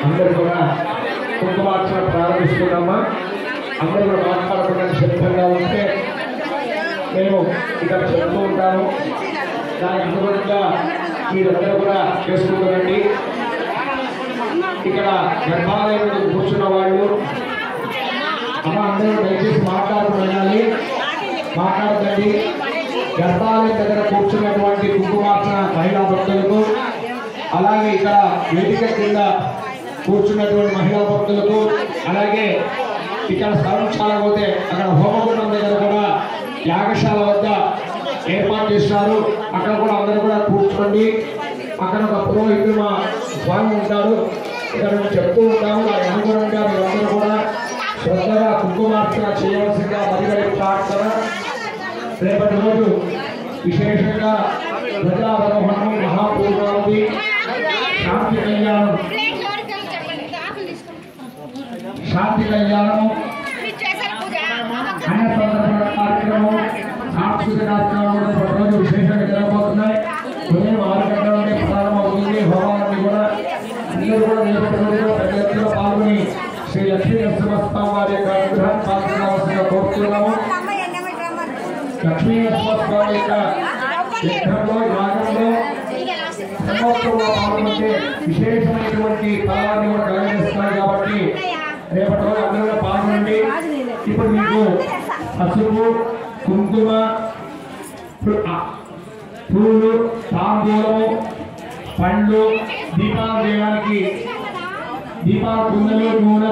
అందరూ కూడా కుంకుమార్చన ప్రారంభిస్తున్నామా. అందరూ కూడా మాట్లాడకుండా సిద్ధంగా ఉంటే మేము ఇక్కడ చెప్తూ ఉంటాము. దానికి అనుగుణంగా మీరందరూ కూడా చేసుకుంటారండి. ఇక్కడ గర్భాలయంలో కూర్చున్న వాళ్ళు అమ్మ అందరూ దయచేసి మాట్లాడుకోవాలి, మాట్లాడదండి. గర్భాలయం దగ్గర కూర్చున్నటువంటి కుంకుమార్చన మహిళా భక్తులకు, అలాగే ఇక్కడ వేదిక కింద కూర్చున్నటువంటి మహిళా భక్తులకు, అలాగే ఇక్కడ స్థలంశాల పోతే అక్కడ హోమగుండం దగ్గర కూడా యాగశాల వద్ద ఏర్పాటు చేస్తున్నారు. అక్కడ కూడా అందరూ కూడా కూర్చోండి. అక్కడ ఒక పురోహితుడు మా స్వామి ఉంటారు. ఇక్కడ మేము చెప్తూ ఉంటాము. దానికి అనుగుణంగా మీరందరూ కూడా శ్రద్ధగా కుంకుమార్చన చేయవలసిందిగా మరి ప్రార్థన. రేపటి రోజు విశేషంగా ప్రజావరోహణం, మహాపూర్ణావతి, శాంతి కళ్యాణం, అన్నసంతరణ కార్యక్రమం, సాంస్కృతిక కార్యక్రమాలు ప్రతిరోజు విశేషంగా జరగబోతున్నాయి. ఉదయం 6 గంటల నుండి ప్రారంభమవుతుంది. హోమాలన్నీ కూడా అందరూ కూడా రేపటి రోజులో పెద్ద ఎత్తున పాల్గొని శ్రీ లక్ష్మీ నరసింహస్వామి వారి యొక్క విగ్రహాన్ని పాల్గొనవలసిందిగా కోరుతున్నాము. లక్ష్మీ నరసింహస్వామి యొక్క యజ్ఞంలో, యాగంలో సంవత్సరంలో పాల్గొంటే విశేషమైనటువంటి ఫలాన్ని కూడా కలగజేస్తున్నారు. కాబట్టి రేపటి రోజు అందరూ పాల్గొనండి. ఇప్పుడు మీకు పసుపు, కుంకుమ, పూలు, తాంబూలము, పండ్లు, దీపాలు వేయడానికి దీపాల కుందలు, నూనె